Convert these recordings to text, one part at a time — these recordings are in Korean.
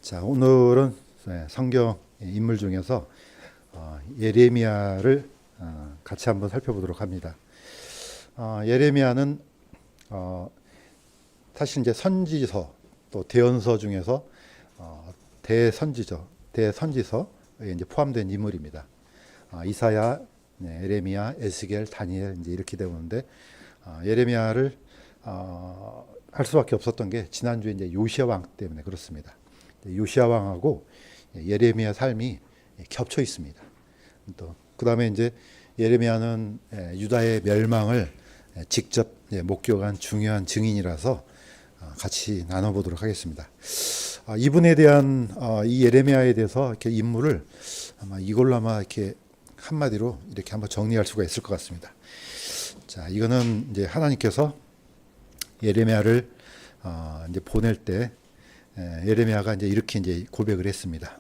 자, 오늘은 성경 인물 중에서 예레미야를 같이 한번 살펴보도록 합니다. 예레미야는 사실 이제 선지서 또 대언서 중에서 대선지서에 이제 포함된 인물입니다. 이사야, 예레미야, 에스겔, 다니엘 이제 이렇게 되는데 예레미야를 할 수밖에 없었던 게 지난주에 이제 요시야 왕 때문에 그렇습니다. 요시야 왕하고 예레미야 삶이 겹쳐 있습니다. 또 그다음에 이제 예레미야는 유다의 멸망을 직접 목격한 중요한 증인이라서 같이 나눠보도록 하겠습니다. 이분에 대한 이 예레미야에 대해서 이렇게 인물을 이걸로 아마 이렇게 한마디로 이렇게 한번 정리할 수가 있을 것 같습니다. 자, 이거는 이제 하나님께서 예레미야를 이제 보낼 때 예레미야가 이제 이렇게 이제 고백을 했습니다.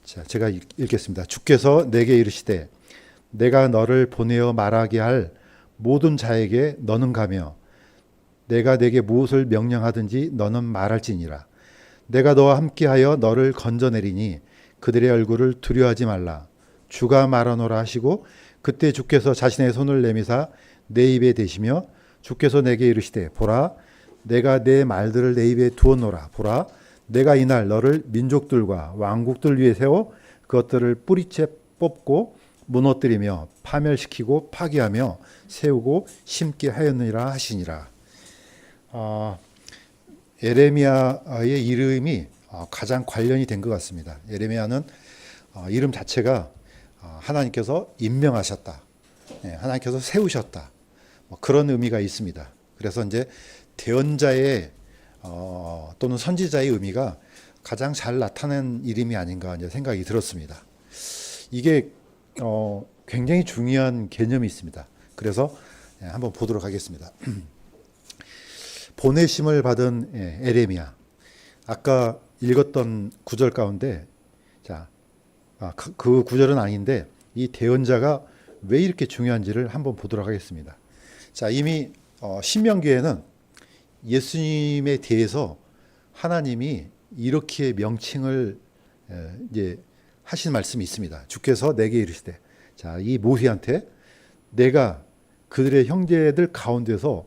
자, 제가 읽겠습니다. 주께서 내게 이르시되 내가 너를 보내어 말하게 할 모든 자에게 너는 가며 내가 내게 무엇을 명령하든지 너는 말할지니라. 내가 너와 함께하여 너를 건져내리니 그들의 얼굴을 두려워하지 말라. 주가 말하노라 하시고 그때 주께서 자신의 손을 내미사 내 입에 대시며 주께서 내게 이르시되 보라 내가 내 말들을 내 입에 두었노라. 보라 내가 이날 너를 민족들과 왕국들 위에 세워 그것들을 뿌리채 뽑고 무너뜨리며 파멸시키고 파괴하며 세우고 심게 하였느니라 하시니라. 예레미야의 이름이 가장 관련이 된 것 같습니다. 예레미야는 이름 자체가 하나님께서 임명하셨다, 하나님께서 세우셨다, 그런 의미가 있습니다. 그래서 이제 대언자의 또는 선지자의 의미가 가장 잘 나타낸 이름이 아닌가 이제 생각이 들었습니다. 이게 굉장히 중요한 개념이 있습니다. 그래서 한번 보도록 하겠습니다. 보내심을 받은 예레미야. 아까 읽었던 구절 가운데 그 구절은 아닌데 이 대언자가 왜 이렇게 중요한지를 한번 보도록 하겠습니다. 자, 이미 신명기에는 예수님에 대해서 하나님이 이렇게 명칭을 이제 하신 말씀이 있습니다. 주께서 내게 이르시되, 자, 이 모세한테 내가 그들의 형제들 가운데서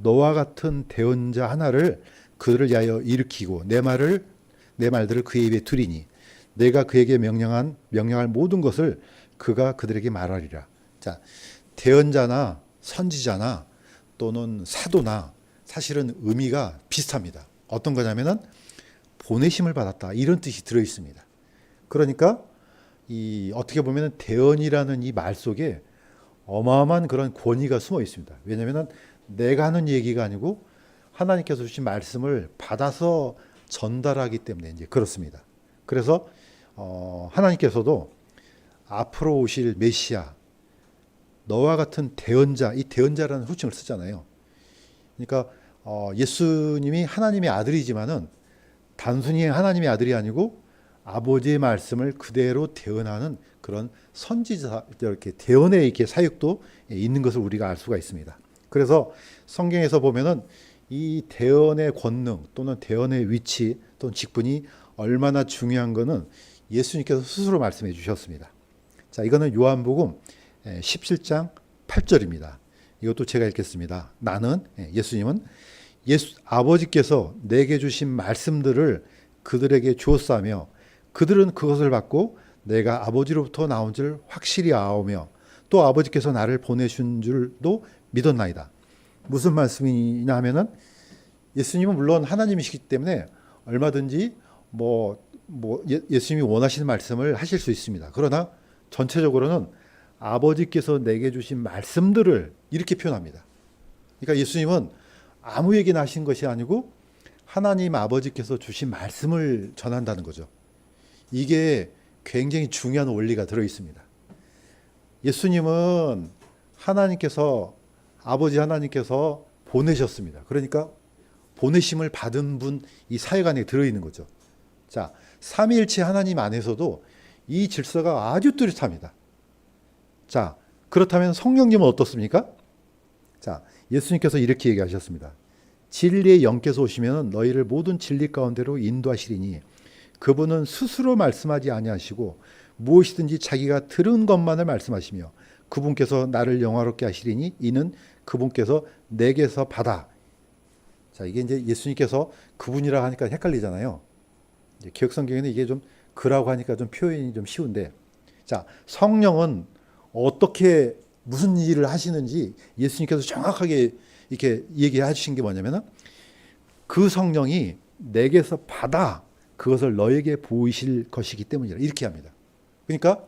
너와 같은 대언자 하나를 그들을 위하여 일으키고 내 말들을 그의 입에 두리니 내가 그에게 명령할 모든 것을 그가 그들에게 말하리라. 자, 대언자나 선지자나 또는 사도나 사실은 의미가 비슷합니다. 어떤 거냐면은 보내심을 받았다 이런 뜻이 들어 있습니다. 그러니까 어떻게 보면은 대언이라는 이 말 속에 어마어마한 그런 권위가 숨어 있습니다. 왜냐면은 내가 하는 얘기가 아니고 하나님께서 주신 말씀을 받아서 전달하기 때문에 이제 그렇습니다. 그래서 하나님께서도 앞으로 오실 메시아, 너와 같은 대언자, 이 대언자라는 호칭을 쓰잖아요. 그러니까 예수님이 하나님의 아들이지만은 단순히 하나님의 아들이 아니고 아버지의 말씀을 그대로 대언하는 그런 선지자, 이렇게 대언의 이렇게 사역도 있는 것을 우리가 알 수가 있습니다. 그래서 성경에서 보면은 이 대언의 권능 또는 대언의 위치 또는 직분이 얼마나 중요한 것은 예수님께서 스스로 말씀해 주셨습니다. 자, 이거는 요한복음 17장 8절입니다. 이것도 제가 읽겠습니다. 나는, 예수님은 아버지께서 내게 주신 말씀들을 그들에게 주었사며 그들은 그것을 받고 내가 아버지로부터 나온 줄 확실히 아오며 또 아버지께서 나를 보내신 줄도 믿었나이다. 무슨 말씀이냐 하면은 예수님은 물론 하나님이시기 때문에 얼마든지 예수님이 원하시는 말씀을 하실 수 있습니다. 그러나 전체적으로는 아버지께서 내게 주신 말씀들을 이렇게 표현합니다. 그러니까 예수님은 아무 얘기나 하신 것이 아니고 하나님 아버지께서 주신 말씀을 전한다는 거죠. 이게 굉장히 중요한 원리가 들어 있습니다. 예수님은 아버지 하나님께서 보내셨습니다. 그러니까 보내심을 받은 분, 이 사역 안에 들어있는 거죠. 자, 삼위일체 하나님 안에서도 이 질서가 아주 뚜렷합니다. 자, 그렇다면 성령님은 어떻습니까? 자, 예수님께서 이렇게 얘기하셨습니다. 진리의 영께서 오시면 너희를 모든 진리 가운데로 인도하시리니 그분은 스스로 말씀하지 아니하시고 무엇이든지 자기가 들은 것만을 말씀하시며 그분께서 나를 영화롭게 하시리니 이는 그분께서 내게서 받아. 자, 이게 이제 예수님께서 그분이라 하니까 헷갈리잖아요. 이제 기억성경에는 이게 좀 그라고 하니까 좀 표현이 좀 쉬운데, 자, 성령은 어떻게 무슨 일을 하시는지 예수님께서 정확하게 이렇게 얘기해 주신 게 뭐냐면은 그 성령이 내게서 받아 그것을 너에게 보이실 것이기 때문이라 이렇게 합니다. 그러니까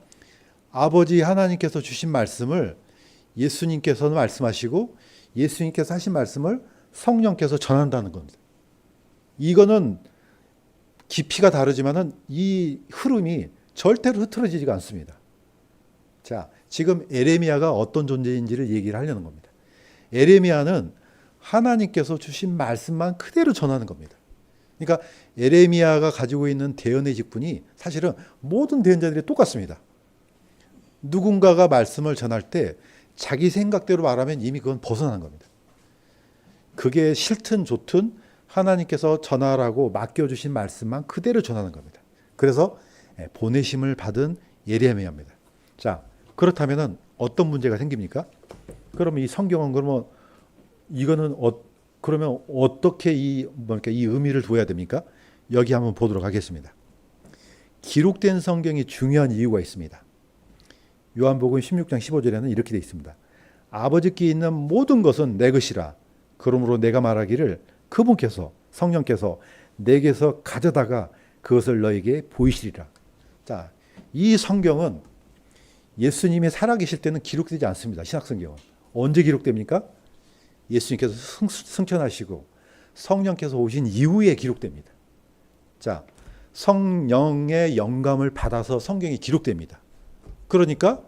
아버지 하나님께서 주신 말씀을 예수님께서는 말씀하시고 예수님께서 하신 말씀을 성령께서 전한다는 겁니다. 이거는 깊이가 다르지만은 이 흐름이 절대로 흐트러지지가 않습니다. 자, 지금 에레미야가 어떤 존재인지를 얘기를 하려는 겁니다. 에레미야는 하나님께서 주신 말씀만 그대로 전하는 겁니다. 그러니까 에레미야가 가지고 있는 대언의 직분이 사실은 모든 대언자들이 똑같습니다. 누군가가 말씀을 전할 때 자기 생각대로 말하면 이미 그건 벗어난 겁니다. 그게 싫든 좋든 하나님께서 전하라고 맡겨주신 말씀만 그대로 전하는 겁니다. 그래서 보내심을 받은 예레미야입니다. 자, 그렇다면 어떤 문제가 생깁니까? 그러면 이 성경은 그러면 이거는 그러면 어떻게 이 의미를 둬야 됩니까? 여기 한번 보도록 하겠습니다. 기록된 성경이 중요한 이유가 있습니다. 요한복음 16장 15절에는 이렇게 되어 있습니다. 아버지께 있는 모든 것은 내 것이라. 그러므로 내가 말하기를 그분께서 성령께서 내게서 가져다가 그것을 너에게 보이시리라. 자, 이 성경은 예수님이 살아계실 때는 기록되지 않습니다. 신약성경은. 언제 기록됩니까? 예수님께서 승천하시고 성령께서 오신 이후에 기록됩니다. 자, 성령의 영감을 받아서 성경이 기록됩니다. 그러니까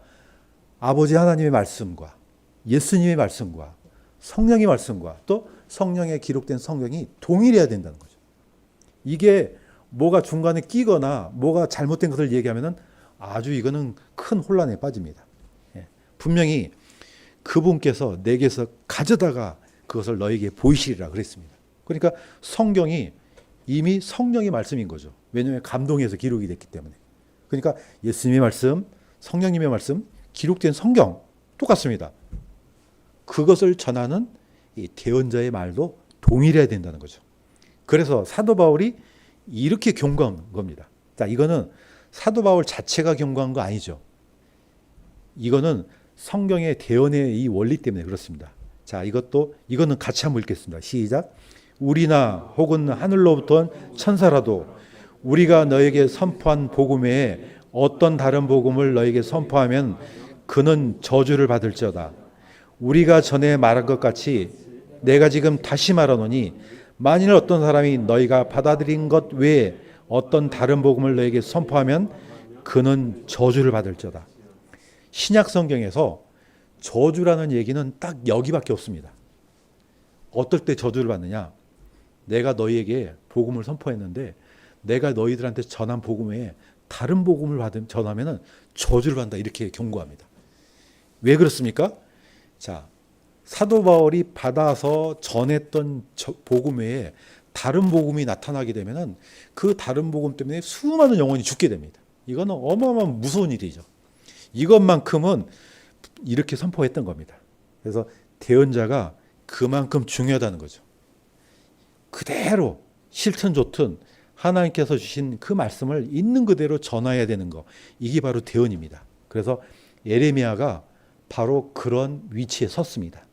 아버지 하나님의 말씀과 예수님의 말씀과 성령의 말씀과 또 성령에 기록된 성경이 동일해야 된다는 거죠. 이게 뭐가 중간에 끼거나 뭐가 잘못된 것을 얘기하면은 아주 이거는 큰 혼란에 빠집니다. 분명히 그분께서 내게서 가져다가 그것을 너에게 보이시리라 그랬습니다. 그러니까 성경이 이미 성령의 말씀인 거죠. 왜냐하면 감동해서 기록이 됐기 때문에. 그러니까 예수님의 말씀, 성령님의 말씀, 기록된 성경 똑같습니다. 그것을 전하는 이 대언자의 말도 동일해야 된다는 거죠. 그래서 사도 바울이 이렇게 경고한 겁니다. 자, 이거는 사도 바울 자체가 경고한 거 아니죠. 이거는 성경의 대언의 이 원리 때문에 그렇습니다. 자, 이거는 같이 한번 읽겠습니다. 시작. 우리나 혹은 하늘로부터 천사라도 우리가 너에게 선포한 복음 외에 어떤 다른 복음을 너에게 선포하면 그는 저주를 받을지어다. 우리가 전에 말한 것 같이 내가 지금 다시 말하노니 만일 어떤 사람이 너희가 받아들인 것 외에 어떤 다른 복음을 너에게 선포하면 그는 저주를 받을지어다. 신약 성경에서 저주라는 얘기는 딱 여기밖에 없습니다. 어떨 때 저주를 받느냐? 내가 너희에게 복음을 선포했는데 내가 너희들한테 전한 복음 외에 다른 복음을 전하면 저주를 받는다 이렇게 경고합니다. 왜 그렇습니까? 자, 사도 바울이 받아서 전했던 복음 외에 다른 복음이 나타나게 되면 그 다른 복음 때문에 수많은 영혼이 죽게 됩니다. 이거는 어마어마한 무서운 일이죠. 이것만큼은 이렇게 선포했던 겁니다. 그래서 대언자가 그만큼 중요하다는 거죠. 그대로 싫든 좋든 하나님께서 주신 그 말씀을 있는 그대로 전해야 되는 거. 이게 바로 대언입니다. 그래서 에레미야가 바로 그런 위치에 섰습니다.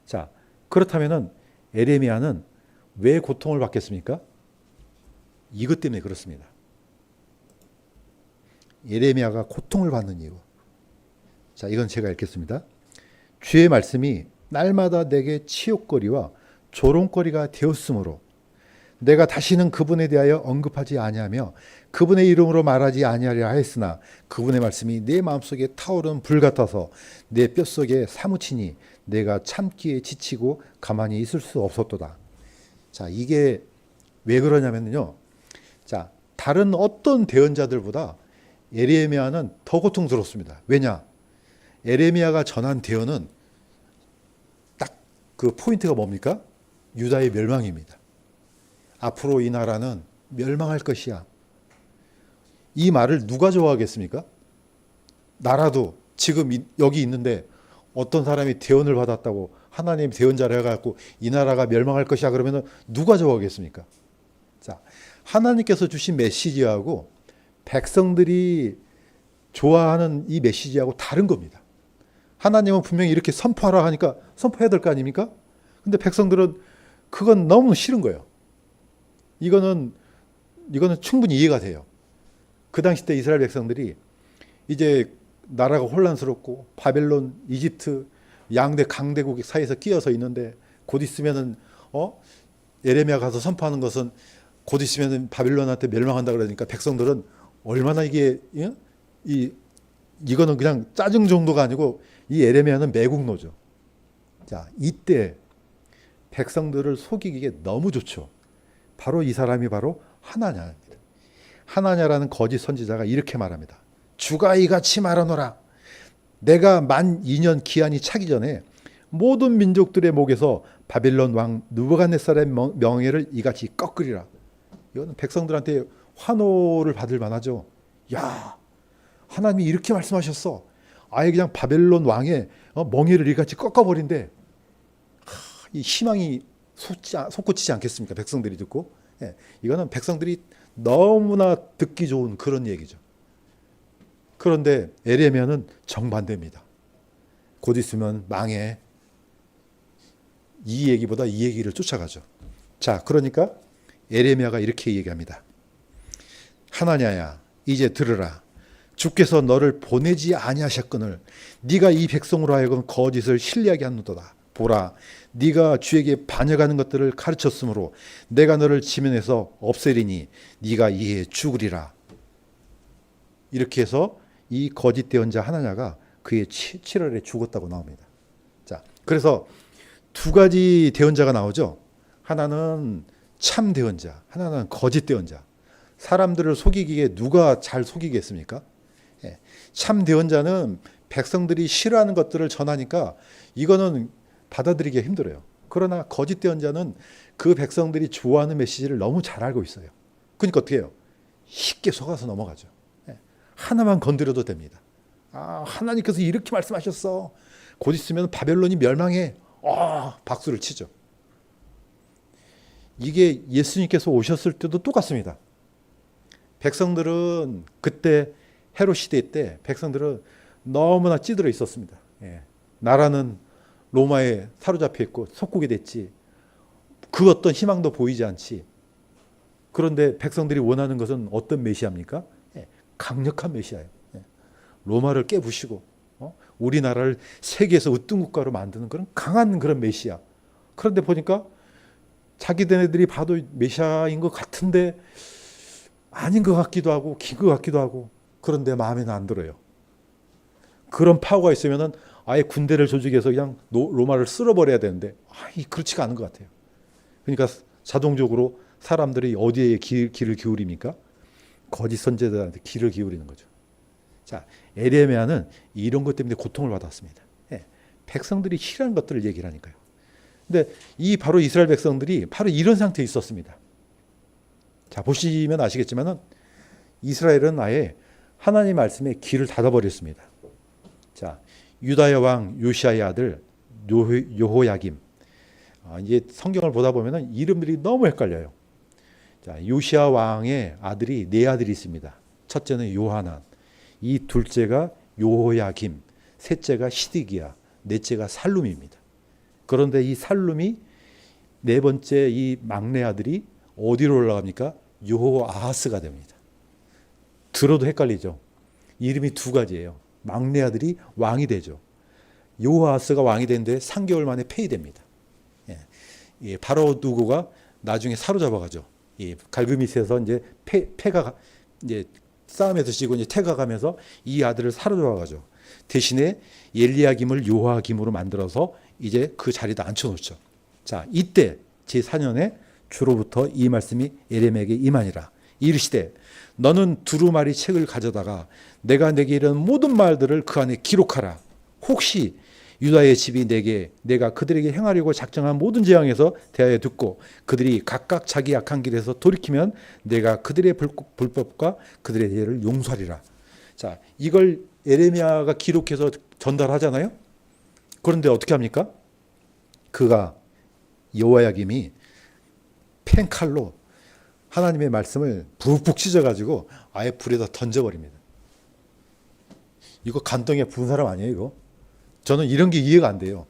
자, 그렇다면은 에레미야는 왜 고통을 받겠습니까? 이것 때문에 그렇습니다. 에레미야가 고통을 받는 이유. 자, 이건 제가 읽겠습니다. 주의 말씀이 날마다 내게 치욕거리와 조롱거리가 되었으므로 내가 다시는 그분에 대하여 언급하지 아니하며 그분의 이름으로 말하지 아니하리라 하였으나 그분의 말씀이 내 마음속에 타오르는 불 같아서 내 뼛속에 사무치니 내가 참기에 지치고 가만히 있을 수 없었도다. 자, 이게 왜 그러냐면요. 자, 다른 어떤 대언자들보다 에레미야는 더 고통스럽습니다. 왜냐? 에레미야가 전한 대언은 딱 그 포인트가 뭡니까? 유다의 멸망입니다. 앞으로 이 나라는 멸망할 것이야. 이 말을 누가 좋아하겠습니까? 나라도 지금 여기 있는데 어떤 사람이 대언을 받았다고 하나님 대언자를 해갖고 이 나라가 멸망할 것이야 그러면 누가 좋아하겠습니까? 자, 하나님께서 주신 메시지하고 백성들이 좋아하는 이 메시지하고 다른 겁니다. 하나님은 분명히 이렇게 선포하라 하니까 선포해야 될 거 아닙니까? 근데 백성들은 그건 너무 싫은 거예요. 이거는 충분히 이해가 돼요. 그 당시 때 이스라엘 백성들이 이제 나라가 혼란스럽고 바벨론, 이집트 양대 강대국 사이에서 끼어서 있는데 곧 있으면은 예레미야 가서 선포하는 것은 곧 있으면은 바벨론한테 멸망한다 그러니까 백성들은 얼마나 이게 이거는 그냥 짜증 정도가 아니고 이 예레미야는 매국노죠. 자, 이때 백성들을 속이기에 너무 좋죠. 바로 이 사람이 바로 하나냐입니다. 하나냐라는 거짓 선지자가 이렇게 말합니다. 주가 이같이 말하노라. 내가 만 2년 기한이 차기 전에 모든 민족들의 목에서 바벨론 왕 느부갓네살의 명예를 이같이 꺾으리라. 이거는 백성들한테 환호를 받을 만하죠. 야, 하나님이 이렇게 말씀하셨어. 아예 그냥 바벨론 왕의 멍에를 이같이 꺾어버린대. 이 희망이 솟구치지 않겠습니까? 백성들이 듣고. 예, 이거는 백성들이 너무나 듣기 좋은 그런 얘기죠. 그런데 예레미야는 정반대입니다. 곧 있으면 망해. 이 얘기보다 이 얘기를 쫓아가죠. 자, 그러니까 예레미야가 이렇게 얘기합니다. 하나냐야, 이제 들으라. 주께서 너를 보내지 아니하셨거늘 네가 이 백성으로 하여금 거짓을 신뢰하게 하는도다. 보라, 네가 주에게 반역하는 것들을 가르쳤으므로 내가 너를 지면에서 없애리니 네가 이에 죽으리라. 이렇게 해서 이 거짓 대언자 하나냐가 그의 7월에 죽었다고 나옵니다. 자, 그래서 두 가지 대언자가 나오죠. 하나는 참 대언자, 하나는 거짓 대언자. 사람들을 속이기에 누가 잘 속이겠습니까? 예, 참 대언자는 백성들이 싫어하는 것들을 전하니까 이거는 받아들이기 힘들어요. 그러나 거짓 대언자는 그 백성들이 좋아하는 메시지를 너무 잘 알고 있어요. 그러니까 어떻게 해요? 쉽게 속아서 넘어가죠. 예, 하나만 건드려도 됩니다. 아, 하나님께서 이렇게 말씀하셨어. 곧 있으면 바벨론이 멸망해. 박수를 치죠. 이게 예수님께서 오셨을 때도 똑같습니다. 백성들은 그때 헤롯 시대 때 백성들은 너무나 찌들어 있었습니다. 예. 나라는 로마에 사로잡혀 있고 속국이 됐지. 그 어떤 희망도 보이지 않지. 그런데 백성들이 원하는 것은 어떤 메시아입니까? 예. 강력한 메시아예요. 예. 로마를 깨부시고 우리나라를 세계에서 으뜸 국가로 만드는 그런 강한 그런 메시아. 그런데 보니까 자기네들이 봐도 메시아인 것 같은데 아닌 것 같기도 하고 긴 것 같기도 하고 그런데 마음에는 안 들어요. 그런 파워가 있으면은 아예 군대를 조직해서 그냥 로마를 쓸어버려야 되는데 그렇지가 않은 것 같아요. 그러니까 자동적으로 사람들이 어디에 귀를 기울입니까? 거짓 선지자들한테 귀를 기울이는 거죠. 자, 예레미야는 이런 것 때문에 고통을 받았습니다. 예, 백성들이 싫어하는 것들을 얘기를 하니까요. 근데 이 바로 이스라엘 백성들이 바로 이런 상태에 있었습니다. 자, 보시면 아시겠지만은 이스라엘은 아예 하나님 말씀에 귀를 닫아버렸습니다. 자, 유다의 왕 요시아의 아들 여호야김. 이제 성경을 보다 보면은 이름들이 너무 헷갈려요. 자, 요시아 왕의 아들이 네 아들이 있습니다. 첫째는 요하난, 이 둘째가 여호야김, 셋째가 시드기야, 넷째가 살룸입니다. 그런데 이 살룸이 네 번째 이 막내 아들이 어디로 올라갑니까? 여호아하스가 됩니다. 들어도 헷갈리죠. 이름이 두 가지예요. 막내 아들이 왕이 되죠. 여호아하스가 왕이 되는데 3개월 만에 폐위됩니다. 예, 바로 누구가 나중에 사로잡아가죠. 예, 갈그미스에서 이제 패가 이제 싸움에서 지고 이제 태가 가면서 이 아들을 사로잡아가죠. 대신에 엘리야김을 요하김으로 만들어서 이제 그 자리에다 앉혀놓죠. 자, 이때 제4년에 주로부터 이 말씀이 예레미야에게 임하니라. 이르시되 너는 두루마리 책을 가져다가 내가 내게 이른 모든 말들을 그 안에 기록하라. 혹시 유다의 집이 내가 그들에게 행하려고 작정한 모든 재앙에서 대하여 듣고 그들이 각각 자기 악한 길에서 돌이키면 내가 그들의 불법과 그들의 죄를 용서하리라. 자, 이걸 예레미야가 기록해서 전달하잖아요. 그런데 어떻게 합니까? 그가 여호야김이 펜칼로 하나님의 말씀을 푹푹 찢어가지고 아예 불에다 던져버립니다. 이거 간덩이에 부은 사람 아니에요, 이거? 저는 이런 게 이해가 안 돼요.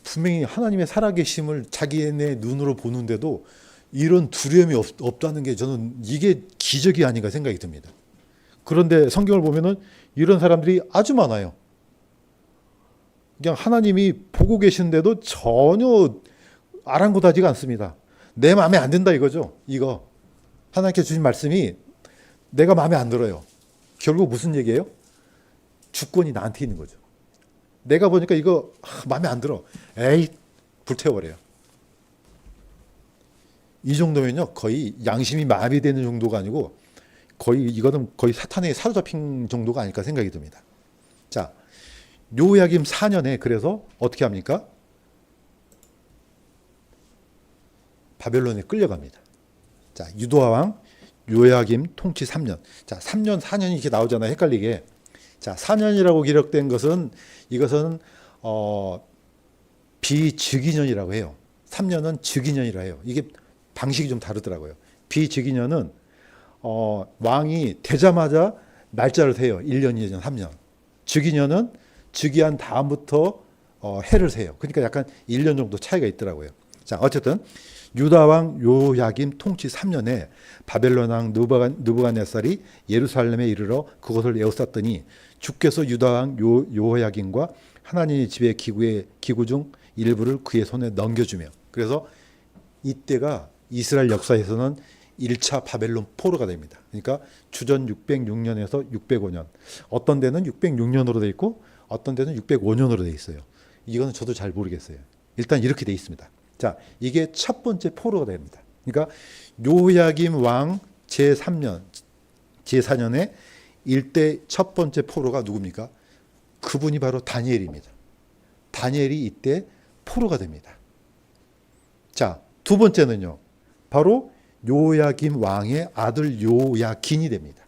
분명히 하나님의 살아계심을 자기네 눈으로 보는데도 이런 두려움이 없다는 게 저는 이게 기적이 아닌가 생각이 듭니다. 그런데 성경을 보면은 이런 사람들이 아주 많아요. 그냥 하나님이 보고 계신데도 전혀 아랑곳하지가 않습니다. 내 마음에 안 든다 이거죠. 이거 하나님께 주신 말씀이 내가 마음에 안 들어요. 결국 무슨 얘기예요? 주권이 나한테 있는 거죠. 내가 보니까 이거 마음에 안 들어. 에이, 불태워버려요. 이 정도면요 거의 양심이 마비되는 정도가 아니고 이거는 거의 사탄에 사로잡힌 정도가 아닐까 생각이 듭니다. 자, 요야김 4년에 그래서 어떻게 합니까? 바벨론에 끌려갑니다. 자, 유다 왕 요야김 통치 3년. 자, 3년, 4년이 이렇게 나오잖아요. 헷갈리게. 자, 4년이라고 기록된 것은 이것은 비즉위년이라고 해요. 3년은 즉위년이라 해요. 이게 방식이 좀 다르더라고요. 비즉위년은 왕이 되자마자 날짜를 세요. 1년, 2년, 3년. 즉위년은 즉위한 다음부터 해를 세요. 그러니까 약간 1년 정도 차이가 있더라고요. 자, 어쨌든 유다 왕 요야김 통치 3년에 바벨론 왕 느부갓네살이 예루살렘에 이르러 그것을 에워쌌더니 주께서 유다 왕 요야김과 하나님의 집의 기구 중 일부를 그의 손에 넘겨주며, 그래서 이때가 이스라엘 역사에서는 1차 바벨론 포로가 됩니다. 그러니까 주전 606년에서 605년. 어떤 데는 606년으로 돼 있고 어떤 데는 605년으로 돼 있어요. 이거는 저도 잘 모르겠어요. 일단 이렇게 돼 있습니다. 자, 이게 첫 번째 포로가 됩니다. 그러니까 요야김 왕 제3년, 제4년에 일대 첫 번째 포로가 누굽니까? 그분이 바로 다니엘입니다. 다니엘이 이때 포로가 됩니다. 자, 두 번째는요. 바로 요야김 왕의 아들 요야긴이 됩니다.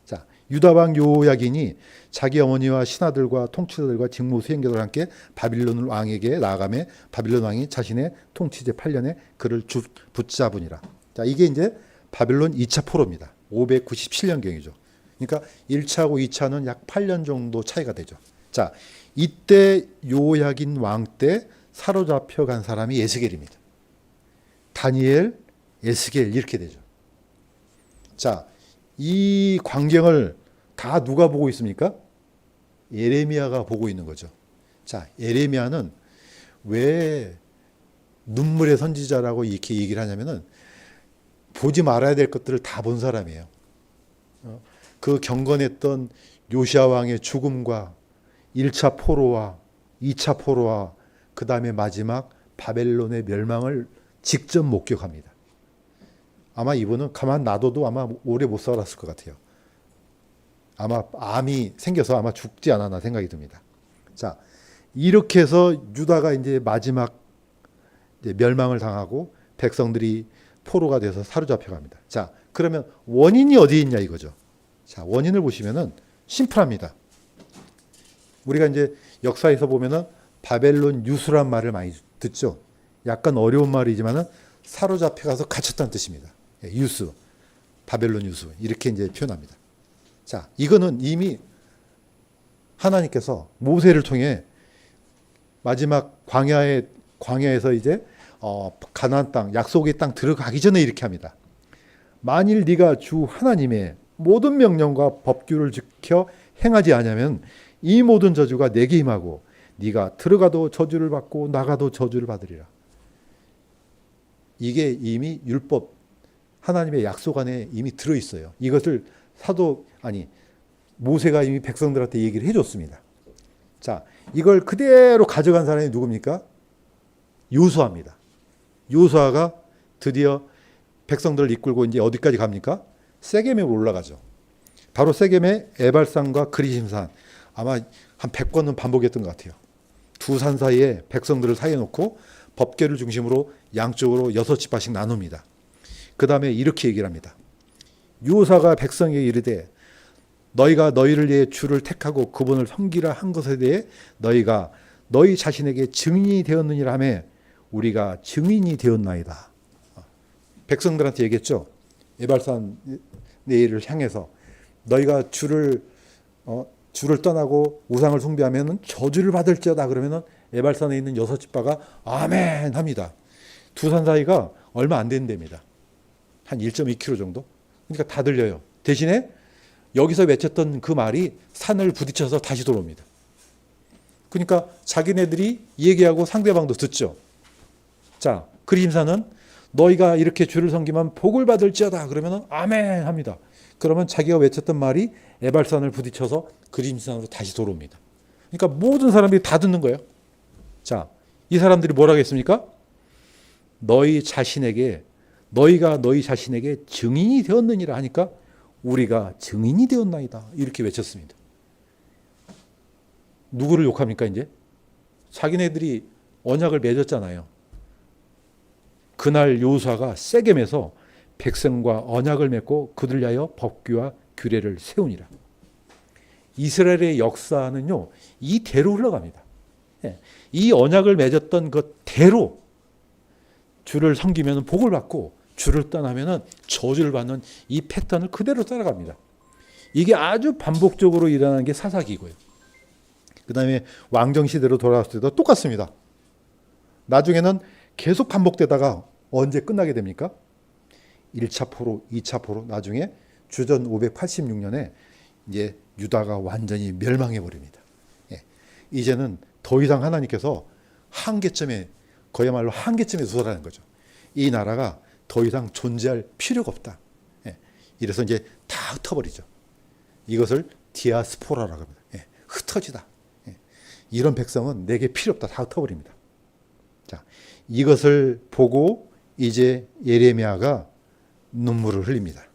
자, 유다 왕 요야긴이 자기 어머니와 신하들과 통치자들과 직무 수행자들과 함께 바빌론 왕에게 나아가며 바빌론 왕이 자신의 통치제 8년에 그를 붙잡으니라. 자, 이게 이제 바빌론 2차 포로입니다. 597년경이죠. 그러니까 1차하고 2차는 약 8년 정도 차이가 되죠. 자, 이때 요야긴 왕 때 사로잡혀 간 사람이 에스겔입니다. 다니엘, 에스겔 이렇게 되죠. 자, 이 광경을 다 누가 보고 있습니까? 예레미야가 보고 있는 거죠. 자, 예레미야는 왜 눈물의 선지자라고 이렇게 얘기를 하냐면은 보지 말아야 될 것들을 다 본 사람이에요. 그 경건했던 요시야 왕의 죽음과 1차 포로와 2차 포로와 그 다음에 마지막 바벨론의 멸망을 직접 목격합니다. 아마 이분은 가만 놔둬도 아마 오래 못 살았을 것 같아요. 아마 암이 생겨서 아마 죽지 않았나 생각이 듭니다. 자, 이렇게 해서 유다가 이제 마지막 이제 멸망을 당하고 백성들이 포로가 돼서 사로잡혀 갑니다. 자, 그러면 원인이 어디에 있냐 이거죠. 자, 원인을 보시면은 심플합니다. 우리가 이제 역사에서 보면은 바벨론 유수란 말을 많이 듣죠. 약간 어려운 말이지만은 사로잡혀 가서 갇혔다는 뜻입니다. 유수, 바벨론 유수 이렇게 이제 표현합니다. 자, 이거는 이미 하나님께서 모세를 통해 마지막 광야에서 이제 가나안 땅, 약속의 땅 들어가기 전에 이렇게 합니다. 만일 네가 주 하나님의 모든 명령과 법규를 지켜 행하지 않으면 이 모든 저주가 내게 임하고 네가 들어가도 저주를 받고 나가도 저주를 받으리라. 이게 이미 율법 하나님의 약속 안에 이미 들어 있어요. 이것을 모세가 이미 백성들한테 얘기를 해줬습니다. 자, 이걸 그대로 가져간 사람이 누굽니까? 요수아입니다. 요수아가 드디어 백성들을 이끌고 이제 어디까지 갑니까? 세겜에 올라가죠. 바로 세겜의 에발산과 그리심산 아마 한 100번은 반복했던 것 같아요. 두 산 사이에 백성들을 사이에 놓고 법궤를 중심으로 양쪽으로 6지파씩 나눕니다. 그 다음에 이렇게 얘기를 합니다. 요사가 백성에게 이르되 너희가 너희를 위해 주를 택하고 그분을 섬기라 한 것에 대해 너희가 너희 자신에게 증인이 되었느니라 하며 우리가 증인이 되었나이다. 백성들한테 얘기했죠. 에발산 네일을 향해서 너희가 주를 떠나고 우상을 숭배하면 저주를 받을지어다. 그러면은 에발산에 있는 6지파가 아멘 합니다. 두 산 사이가 얼마 안 된답니다. 한 1.2km 정도. 그러니까 다 들려요. 대신에 여기서 외쳤던 그 말이 산을 부딪혀서 다시 돌아옵니다. 그러니까 자기네들이 얘기하고 상대방도 듣죠. 자, 그림사는 너희가 이렇게 주를 섬기면 복을 받을지어다. 그러면 아멘 합니다. 그러면 자기가 외쳤던 말이 에발산을 부딪혀서 그림산으로 다시 돌아옵니다. 그러니까 모든 사람들이 다 듣는 거예요. 자, 이 사람들이 뭐라고 했습니까? 너희가 너희 자신에게 증인이 되었느니라 하니까 우리가 증인이 되었나이다. 이렇게 외쳤습니다. 누구를 욕합니까 이제? 자기네들이 언약을 맺었잖아요. 그날 요수아가 세겜에서 백성과 언약을 맺고 그들 위하여 법규와 규례를 세우니라. 이스라엘의 역사는요, 이대로 흘러갑니다. 이 언약을 맺었던 그 대로 주를 섬기면 복을 받고 주를 떠나면 저주를 받는 이 패턴을 그대로 따라갑니다. 이게 아주 반복적으로 일어나는 게 사사기고요. 그 다음에 왕정시대로 돌아왔을 때도 똑같습니다. 나중에는 계속 반복되다가 언제 끝나게 됩니까? 1차 포로, 2차 포로, 나중에 주전 586년에 이제 유다가 완전히 멸망해 버립니다. 이제는 더 이상 하나님께서 한계점에, 그야말로 한계점에 두서라는 거죠. 이 나라가 더 이상 존재할 필요가 없다. 이래서 이제 다 흩어버리죠. 이것을 디아스포라라고 합니다. 흩어지다. 이런 백성은 내게 필요 없다. 다 흩어버립니다. 자, 이것을 보고 이제 예레미야가 눈물을 흘립니다.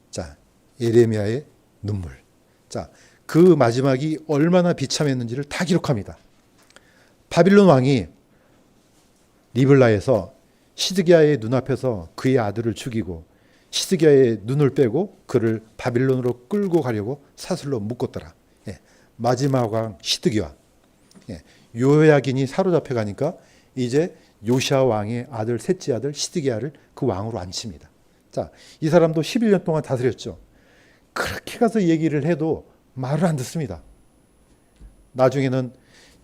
자, 예레미야의 눈물. 자, 그 마지막이 얼마나 비참했는지를 다 기록합니다. 바빌론 왕이 리블라에서 시드기야의 눈앞에서 그의 아들을 죽이고 시드기야의 눈을 빼고 그를 바빌론으로 끌고 가려고 사슬로 묶었더라. 마지막 왕 시드기야. 요야긴이 사로잡혀 가니까 이제 요시야 왕의 아들, 셋째 아들 시드기야를 그 왕으로 앉힙니다. 자, 이 사람도 11년 동안 다스렸죠. 그렇게 가서 얘기를 해도 말을 안 듣습니다. 나중에는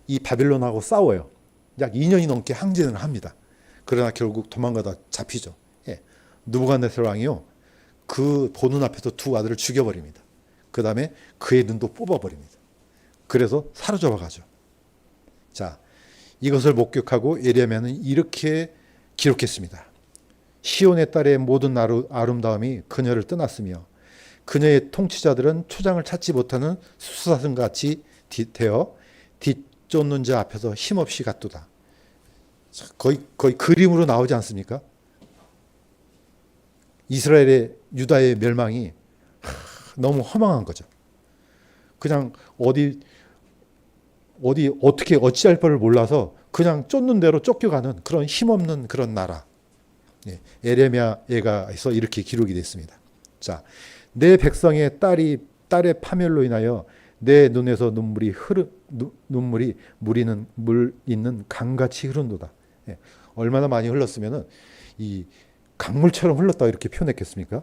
이 바빌론하고 싸워요. 약 2년이 넘게 항쟁을 합니다. 그러나 결국 도망가다 잡히죠. 느부갓네살 왕이요, 그 보는 앞에서 두 아들을 죽여버립니다. 그 다음에 그의 눈도 뽑아버립니다. 그래서 사로잡아 가죠. 자, 이것을 목격하고 예레미야는 이렇게 기록했습니다. 시온의 딸의 모든 아름다움이 그녀를 떠났으며 그녀의 통치자들은 초장을 찾지 못하는 수사슴같이 되어 뒤쫓는 자 앞에서 힘없이 갔도다. 거의 그림으로 나오지 않습니까? 이스라엘의, 유다의 멸망이 너무 허망한 거죠. 그냥 어떻게 어찌할 바를 몰라서 그냥 쫓는 대로 쫓겨가는 그런 힘없는 그런 나라. 예레미야에서 이렇게 기록이 됐습니다. 자, 내 백성의 딸의 파멸로 인하여 내 눈에서 눈물이 물 있는 강같이 흐른도다. 얼마나 많이 흘렀으면은 이 강물처럼 흘렀다 이렇게 표현했겠습니까?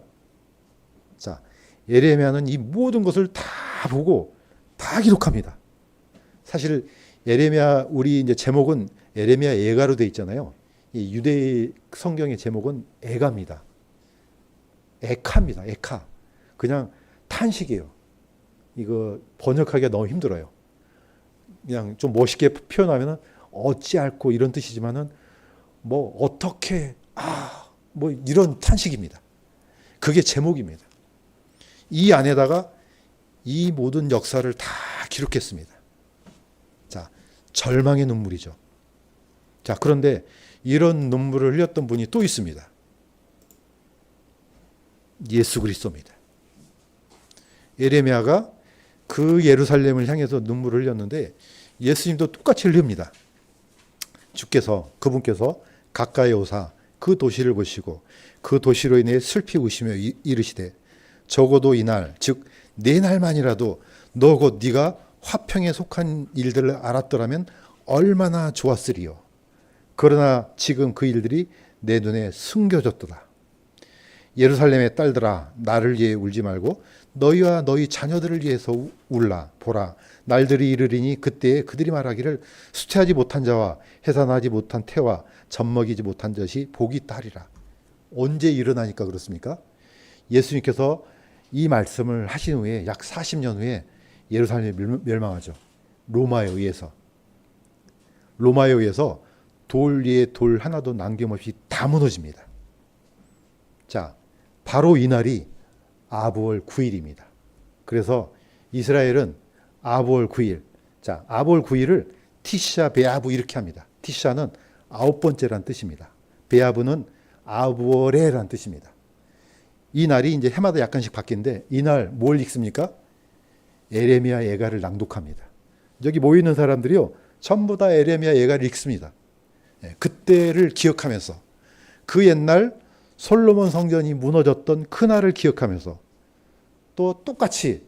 자, 예레미야는 이 모든 것을 다 보고 다 기록합니다. 사실 예레미야, 우리 이제 제목은 예레미야 애가로 돼 있잖아요. 이 유대 성경의 제목은 애가입니다. 에카입니다. 에카. 그냥 탄식이에요. 이거 번역하기가 너무 힘들어요. 그냥 좀 멋있게 표현하면은 어찌할꼬 이런 뜻이지만은 뭐 어떻게 뭐 이런 탄식입니다. 그게 제목입니다. 이 안에다가 이 모든 역사를 다 기록했습니다. 자, 절망의 눈물이죠. 자, 그런데 이런 눈물을 흘렸던 분이 또 있습니다. 예수 그리스도입니다. 예레미야가 그 예루살렘을 향해서 눈물을 흘렸는데 예수님도 똑같이 흘립니다. 그분께서 가까이 오사 그 도시를 보시고 그 도시로 인해 슬피 우시며 이르시되 적어도 이날 즉 네 날만이라도 너 곧 네가 화평에 속한 일들을 알았더라면 얼마나 좋았으리요. 그러나 지금 그 일들이 내 눈에 숨겨졌도다. 예루살렘의 딸들아 나를 위해 울지 말고 너희와 너희 자녀들을 위해서 울라. 보라 날들이 이르리니 그때에 그들이 말하기를 수태하지 못한 자와 해산하지 못한 태와 젖먹이지 못한 젖이 복이 있다리라. 언제 일어나니까 그렇습니까? 예수님께서 이 말씀을 하신 후에 약 40년 후에 예루살렘이 멸망하죠. 로마에 의해서 돌 위에 돌 하나도 남김없이 다 무너집니다. 자, 바로 이 날이 아브월 9일입니다. 그래서 이스라엘은 아브월 9일, 자, 아브월 9일을 티샤 베아브 이렇게 합니다. 티샤는 9번째란 뜻입니다. 베아브는 아브월에란 뜻입니다. 이 날이 이제 해마다 약간씩 바뀌는데 이날 뭘 읽습니까? 에레미야 예가를 낭독합니다. 여기 모이는 사람들이요 전부 다 에레미야 예가를 읽습니다. 그때를 기억하면서 그 옛날 솔로몬 성전이 무너졌던 그날을 기억하면서 또 똑같이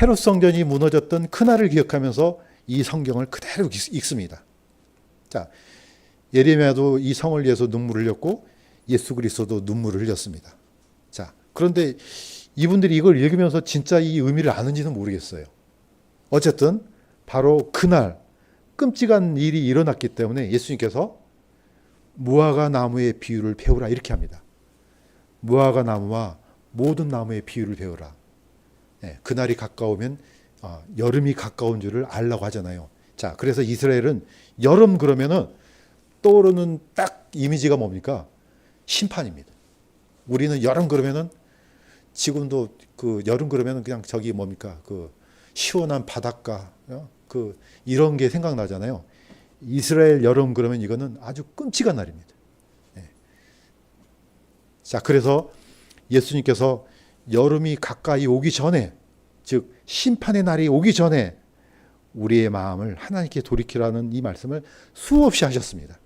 헤롯 성전이 무너졌던 그날을 기억하면서 이 성경을 그대로 읽습니다. 자, 예레미야도 이 성을 위해서 눈물을 흘렸고 예수 그리스도도 눈물을 흘렸습니다. 자, 그런데 이분들이 이걸 읽으면서 진짜 이 의미를 아는지는 모르겠어요. 어쨌든 바로 그날 끔찍한 일이 일어났기 때문에 예수님께서 무화과 나무의 비유를 배우라 이렇게 합니다. 무화과 나무와 모든 나무의 비유를 배우라. 그날이 가까우면 여름이 가까운 줄을 알라고 하잖아요. 자, 그래서 이스라엘은 여름 그러면은 떠오르는 딱 이미지가 뭡니까? 심판입니다. 우리는 여름 그러면은 지금도 그 여름 그러면은 그냥 저기 뭡니까? 그 시원한 바닷가, 그 이런 게 생각나잖아요. 이스라엘 여름 그러면 이거는 아주 끔찍한 날입니다. 자, 그래서 예수님께서 여름이 가까이 오기 전에, 즉 심판의 날이 오기 전에 우리의 마음을 하나님께 돌이키라는 이 말씀을 수없이 하셨습니다.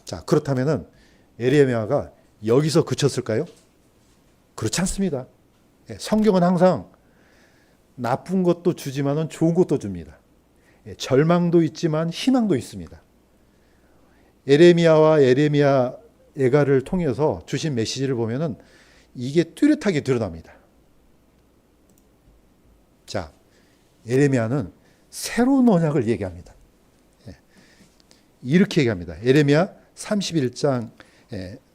자, 그렇다면은 에레미야가 여기서 그쳤을까요? 그렇지 않습니다. 성경은 항상 나쁜 것도 주지만은 좋은 것도 줍니다. 절망도 있지만 희망도 있습니다. 에레미야와 에레미야 예가를 통해서 주신 메시지를 보면은 이게 뚜렷하게 드러납니다. 자, 에레미야는 새로운 언약을 얘기합니다. 이렇게 얘기합니다. 에레미야 31장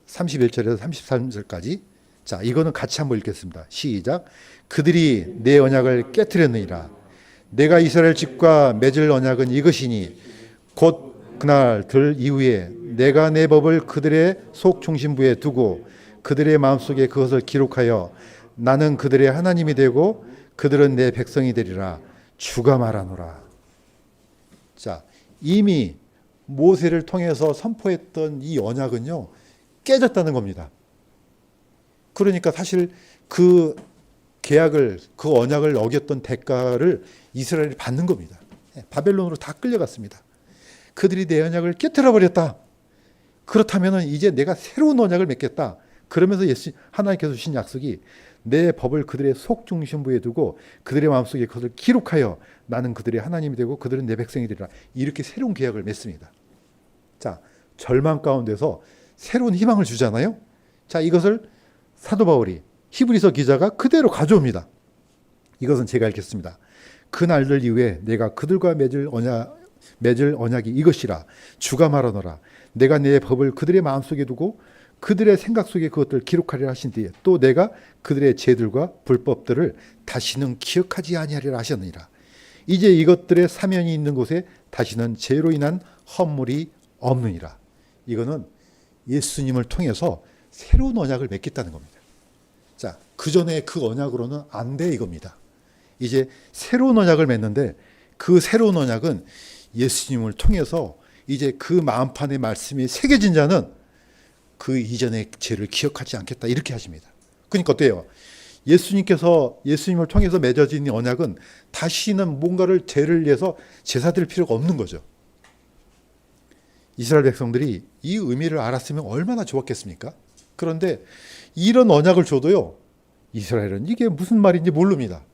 31절에서 33절까지. 자, 이거는 같이 한번 읽겠습니다. 시작. 그들이 내 언약을 깨뜨렸느니라. 내가 이스라엘 집과 맺을 언약은 이것이니 곧 그날 들 이후에 내가 내 법을 그들의 속 중심부에 두고 그들의 마음속에 그것을 기록하여 나는 그들의 하나님이 되고 그들은 내 백성이 되리라. 주가 말하노라. 자, 이미 모세를 통해서 선포했던 이 언약은요 깨졌다는 겁니다. 그러니까 사실 그 계약을, 그 언약을 어겼던 대가를 이스라엘이 받는 겁니다. 바벨론으로 다 끌려갔습니다. 그들이 내 언약을 깨뜨려 버렸다. 그렇다면 이제 내가 새로운 언약을 맺겠다. 그러면서 하나님께서 주신 약속이 내 법을 그들의 속 중심부에 두고 그들의 마음속에 그것을 기록하여 나는 그들의 하나님이 되고 그들은 내 백성이 되리라. 이렇게 새로운 계약을 맺습니다. 자, 절망 가운데서 새로운 희망을 주잖아요. 자, 이것을 사도 바울이 히브리서 기자가 그대로 가져옵니다. 이것은 제가 읽겠습니다. 그 날들 이후에 내가 그들과 맺을 언약이 이것이라. 주가 말하노라. 내가 내 법을 그들의 마음속에 두고 그들의 생각 속에 그것들을 기록하리라 하신 뒤에 또 내가 그들의 죄들과 불법들을 다시는 기억하지 아니하리라 하셨느니라. 이제 이것들의 사면이 있는 곳에 다시는 죄로 인한 허물이 없느니라. 이거는 예수님을 통해서 새로운 언약을 맺겠다는 겁니다. 자, 그 전에 그 언약으로는 안 돼 이겁니다. 이제 새로운 언약을 맺는데 그 새로운 언약은 예수님을 통해서 이제 그 마음판의 말씀이 새겨진 자는 그 이전의 죄를 기억하지 않겠다 이렇게 하십니다. 그러니까 어때요? 예수님을 통해서 맺어진 이 언약은 다시는 뭔가를 죄를 위해서 제사 드릴 필요가 없는 거죠. 이스라엘 백성들이 이 의미를 알았으면 얼마나 좋았겠습니까? 그런데 이런 언약을 줘도요, 이스라엘은 이게 무슨 말인지 모릅니다.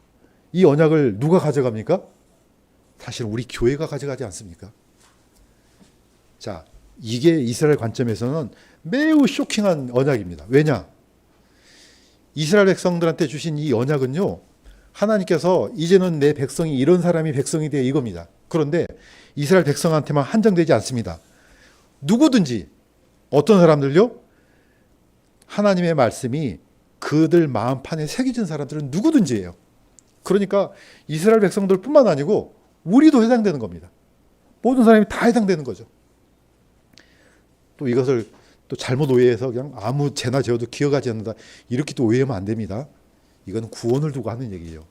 이 언약을 누가 가져갑니까? 사실 우리 교회가 가져가지 않습니까? 자, 이게 이스라엘 관점에서는 매우 쇼킹한 언약입니다. 왜냐? 이스라엘 백성들한테 주신 이 언약은요, 하나님께서 이제는 내 백성이 이런 사람이 백성이 돼 이겁니다. 그런데 이스라엘 백성한테만 한정되지 않습니다. 누구든지, 어떤 사람들요? 하나님의 말씀이 그들 마음판에 새겨진 사람들은 누구든지예요. 그러니까 이스라엘 백성들뿐만 아니고 우리도 해당되는 겁니다. 모든 사람이 다 해당되는 거죠. 또 이것을 또 잘못 오해해서 그냥 아무 죄나 지어도 기억하지 않는다, 이렇게 또 오해하면 안 됩니다. 이건 구원을 두고 하는 얘기예요.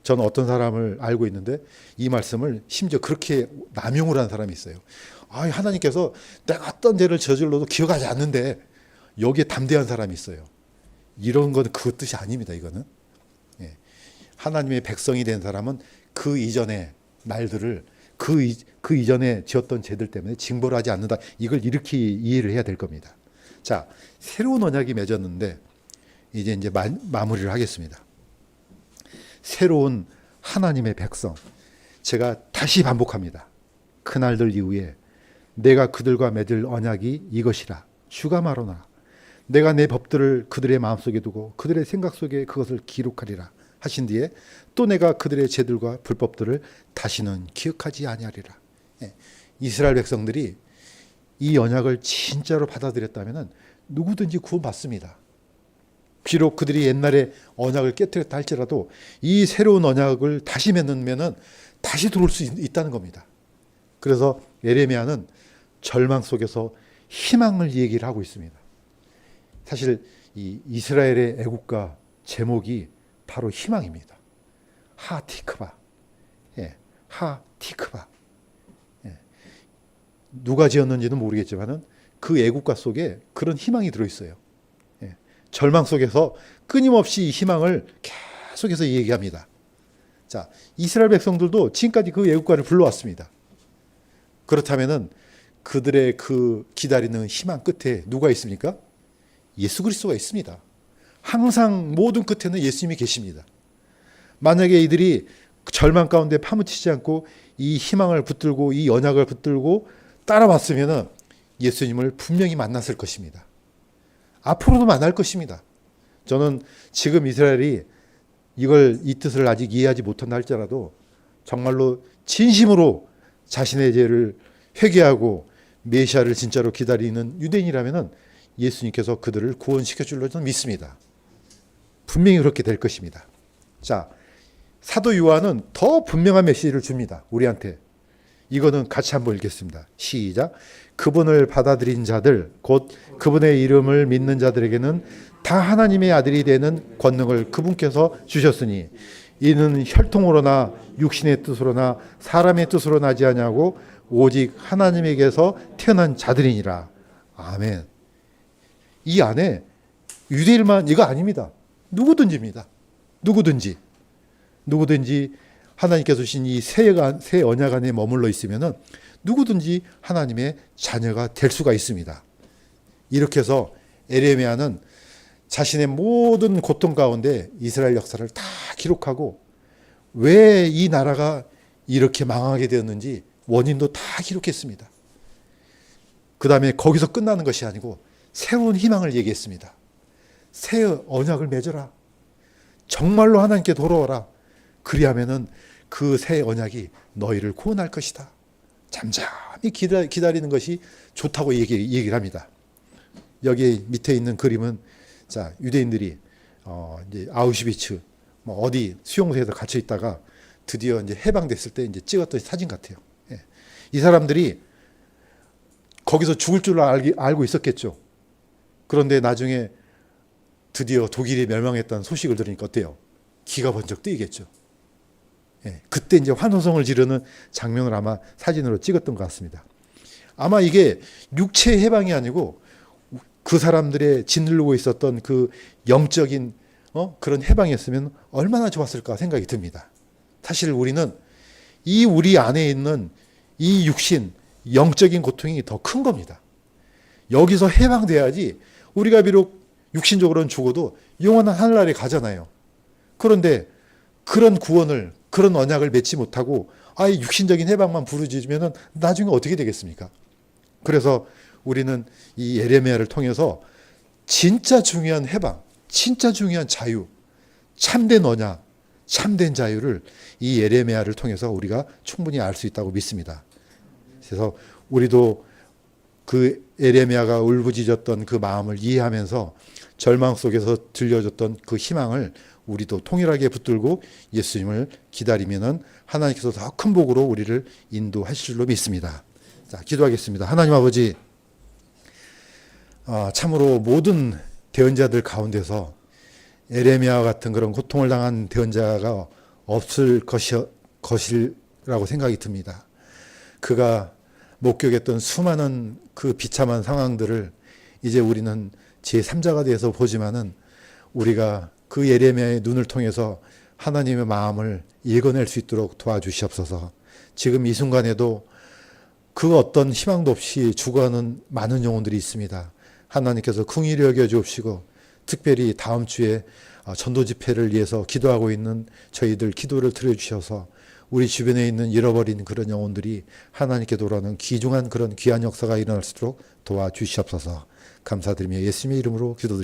저는 어떤 사람을 알고 있는데 이 말씀을 심지어 그렇게 남용을 하는 사람이 있어요. 하나님께서 내가 어떤 죄를 저질러도 기억하지 않는데, 여기에 담대한 사람이 있어요. 이런 건 그 뜻이 아닙니다. 이거는 하나님의 백성이 된 사람은 그 이전의 날들을 그 이전에 지었던 죄들 때문에 징벌을 하지 않는다. 이걸 이렇게 이해를 해야 될 겁니다. 자, 새로운 언약이 맺었는데 이제 마무리를 하겠습니다. 새로운 하나님의 백성. 제가 다시 반복합니다. 그날들 이후에 내가 그들과 맺을 언약이 이것이라. 주가 말하노라. 내가 내 법들을 그들의 마음속에 두고 그들의 생각 속에 그것을 기록하리라 하신 뒤에 또 내가 그들의 죄들과 불법들을 다시는 기억하지 아니하리라. 이스라엘 백성들이 이 언약을 진짜로 받아들였다면 누구든지 구원받습니다. 비록 그들이 옛날에 언약을 깨뜨렸다 할지라도 이 새로운 언약을 다시 맺으면 다시 들어올 수 있다는 겁니다. 그래서 예레미야는 절망 속에서 희망을 얘기를 하고 있습니다. 사실 이 이스라엘의 애국가 제목이 바로 희망입니다. 하티크바. 하티크바. 누가 지었는지는 모르겠지만 그 애국가 속에 그런 희망이 들어있어요. 절망 속에서 끊임없이 이 희망을 계속해서 얘기합니다. 자, 이스라엘 백성들도 지금까지 그 애국가를 불러왔습니다. 그렇다면은 그들의 그 기다리는 희망 끝에 누가 있습니까? 예수 그리스도가 있습니다. 항상 모든 끝에는 예수님이 계십니다. 만약에 이들이 절망 가운데 파묻히지 않고 이 희망을 붙들고 이 언약을 붙들고 따라왔으면 예수님을 분명히 만났을 것입니다. 앞으로도 만날 것입니다. 저는 지금 이스라엘이 이 뜻을 아직 이해하지 못한다 할지라도 정말로 진심으로 자신의 죄를 회개하고 메시아를 진짜로 기다리는 유대인이라면 예수님께서 그들을 구원시켜 줄로 저는 믿습니다. 분명히 그렇게 될 것입니다. 자, 사도 요한은 더 분명한 메시지를 줍니다. 우리한테. 이거는 같이 한번 읽겠습니다. 시작. 그분을 받아들인 자들, 곧 그분의 이름을 믿는 자들에게는 다 하나님의 아들이 되는 권능을 그분께서 주셨으니 이는 혈통으로나 육신의 뜻으로나 사람의 뜻으로 나지 아니하고 오직 하나님에게서 태어난 자들이니라. 아멘. 이 안에 유대인만 이거 아닙니다. 누구든지입니다. 누구든지 하나님께서 주신 이 새 언약 안에 머물러 있으면은 누구든지 하나님의 자녀가 될 수가 있습니다. 이렇게 해서 에레미야는 자신의 모든 고통 가운데 이스라엘 역사를 다 기록하고 왜 이 나라가 이렇게 망하게 되었는지 원인도 다 기록했습니다. 그 다음에 거기서 끝나는 것이 아니고 새로운 희망을 얘기했습니다. 새 언약을 맺어라. 정말로 하나님께 돌아와라. 그리하면은 그 새 언약이 너희를 구원할 것이다. 잠잠히 기다리는 것이 좋다고 얘기를 합니다. 여기 밑에 있는 그림은 자, 유대인들이 이제 아우슈비츠 어디 수용소에서 갇혀 있다가 드디어 이제 해방됐을 때 이제 찍었던 사진 같아요. 이 사람들이 거기서 죽을 줄 알고 있었겠죠. 그런데 나중에 드디어 독일이 멸망했다는 소식을 들으니까 어때요? 기가 번쩍 뜨이겠죠. 그때 이제 환호성을 지르는 장면을 아마 사진으로 찍었던 것 같습니다. 아마 이게 육체의 해방이 아니고 그 사람들의 짓누르고 있었던 그 영적인 그런 해방이었으면 얼마나 좋았을까 생각이 듭니다. 사실 우리는 이 우리 안에 있는 이 육신, 영적인 고통이 더 큰 겁니다. 여기서 해방돼야지 우리가 비록 육신적으로는 죽어도 영원한 하늘나라에 가잖아요. 그런데 그런 구원을, 그런 언약을 맺지 못하고 아예 육신적인 해방만 부르짖으면 나중에 어떻게 되겠습니까? 그래서 우리는 이 예레미야를 통해서 진짜 중요한 해방, 진짜 중요한 자유, 참된 언약, 참된 자유를 이 예레미야를 통해서 우리가 충분히 알 수 있다고 믿습니다. 그래서 우리도 그 예레미야가 울부짖었던 그 마음을 이해하면서 절망 속에서 들려줬던 그 희망을 우리도 통일하게 붙들고 예수님을 기다리면은 하나님께서 더 큰 복으로 우리를 인도하실 줄로 믿습니다. 자, 기도하겠습니다. 하나님 아버지, 참으로 모든 대언자들 가운데서 예레미야와 같은 그런 고통을 당한 대언자가 없을 것이라고 생각이 듭니다. 그가 목격했던 수많은 그 비참한 상황들을 이제 우리는 제3자가 돼서 보지만은 우리가 그 예레미야의 눈을 통해서 하나님의 마음을 읽어낼 수 있도록 도와주시옵소서. 지금 이 순간에도 그 어떤 희망도 없이 죽어가는 많은 영혼들이 있습니다. 하나님께서 긍휼히 여겨 주옵시고 특별히 다음 주에 전도 집회를 위해서 기도하고 있는 저희들 기도를 들어주셔서 우리 주변에 있는 잃어버린 그런 영혼들이 하나님께 돌아오는 귀중한 그런 귀한 역사가 일어날 수 있도록 도와주시옵소서. 감사드리며 예수님의 이름으로 기도드립니다.